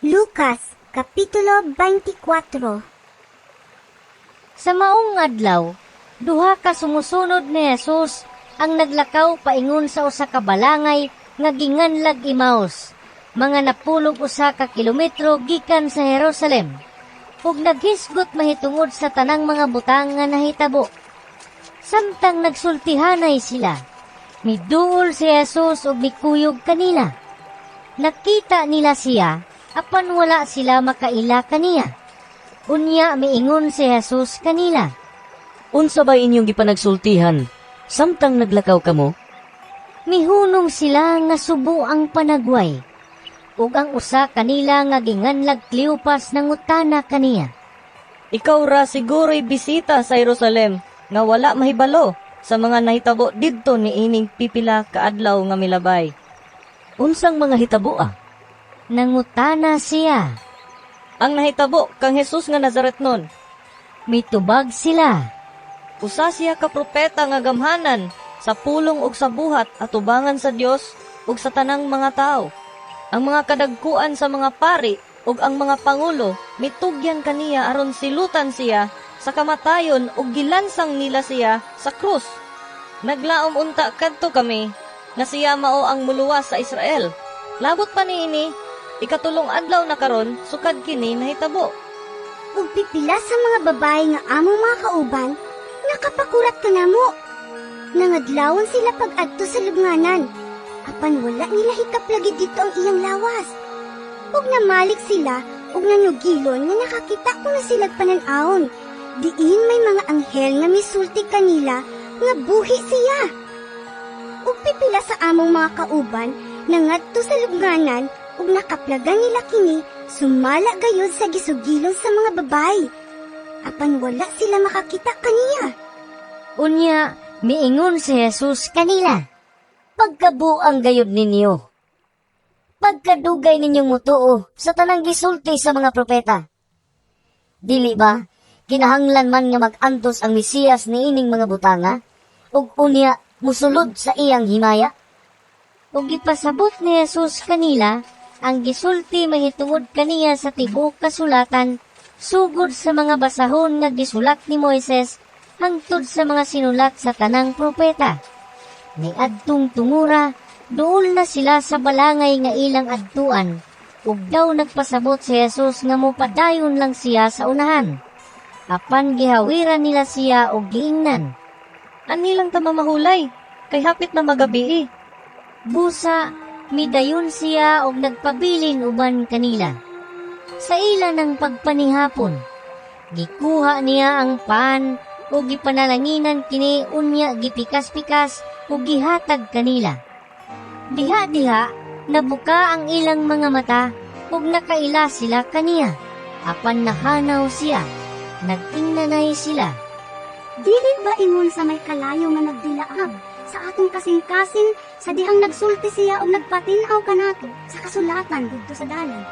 Lucas, Kapitulo 24. Sa Maayong Adlaw, duha ka sumusunod ni Jesus ang naglakaw paingon sa usa ka balangay nga ginganlag Emmaus, mga napulog usa ka kilometro gikan sa Jerusalem, ug naghisgot mahitungod sa tanang mga butang nga nahitabo. Samtang nagsultihanay sila, miduol si Jesus ug mikuyog kanila. Nakita nila siya, apan wala sila makaila kaniya. Unya miingon si Jesus kanila, Unsa ba inyong gipanagsultihan? Samtang naglakaw kamo? mihunong sila nga subo ang panagway, ug ang usa kanila nga ginganlag Cleopas nangutana kaniya. Ikaw ra siguro'y bisita sa Jerusalem nga wala mahibalo sa mga nahitabo didto ni ining pipila ka adlaw nga milabay. Unsang mga hitabo ah? Nangutana siya. Ang nahitabo kang Jesus nga Nazaretnon. Mitubag sila. Usa siya ka propeta nga gamhanan sa pulong ug sa buhat atubangan sa Dios ug sa tanang mga tao. Ang mga kadagkuan sa mga pari ug ang mga pangulo mitugyan kaniya aron silutan siya sa kamatayon ug gilansang nila siya sa krus. Naglaom unta kadto kami nga siya mao ang muluwas sa Israel. Labot pa niini, ikatulong adlaw na karon sukad kini nahitabo. Ug pipila sa mga babae nga among mga kauban, nakapakurat ka namo. Nangadlawon sila pag-adto sa lubnganan, apan wala nila hikaplagi dito ang iyang lawas. Ug namalik sila, ug nanugilon nga nakakita ko na sila panan-awon. Diin may mga anghel nga misulti kanila nga buhi siya. Ug pipila sa among mga kauban, nangadto sa lubnganan, ug nakaplagan nila kini, sumala gayud sa gisugilon sa mga babae. Apan wala sila makakita kaniya. Unya, miingon si Jesus kanila, pagkabuang gayud ninyo. Pagkadugay ninyong mutuo sa tanang gisulti sa mga propeta. Dili ba, kinahanglan man nga mag-antos ang Mesiyas niining mga butanga, ug unya musulod sa iyang himaya. Ug gipasabot ni Jesus kanila, ang gisulti mahitungod kaniya sa tibuok kasulatan, sugod sa mga basahon nga gisulat ni Moises, hangtod sa mga sinulat sa tanang propeta. Niadtong tungura, duol na sila sa balangay nga ilang adtuan, ug daw nagpasabot si Jesus nga mopadayon lang siya sa unahan. Apan gihawiran nila siya og giingnan. Anilang ta mamahulay, kay hapit na magabi. Busa, midayon siya og nagpabilin uban kanila. Sa ila ng pagpanihapon, gikuha niya ang pan ug gipanalanginan kini, unya gipikas-pikas ug gihatag kanila. Diha-diha nabuka ang ilang mga mata ug nakaila sila kaniya. Apan nahanaw siya, nag-ingnanay sila. Dili ba ingon sa may kalayo nga nagdilaab sa atong kasing-kasing sa dihang nagsulti siya o nagpatinaw kanato sa kasulatan dito sa dalan?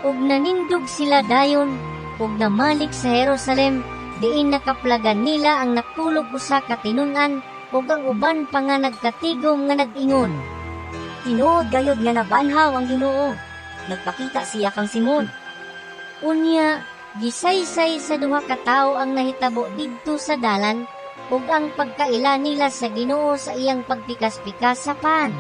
Ug nanindog sila dayon ug namalik sa Jerusalem, diin nakaplagan nila ang napulog usa ka tinun-an ug ang uban pa nga nagkatigom nga nag-ingon, Tinuod gayud nga nabanhaw ang Ginoo. Nagpakita siya kang Simon. unya gisaysay sa duha ka tawo ang nahitabo didto sa dalan ug ang pagkaila nila sa Ginoo sa iyang pagpikas-pikas sa pan.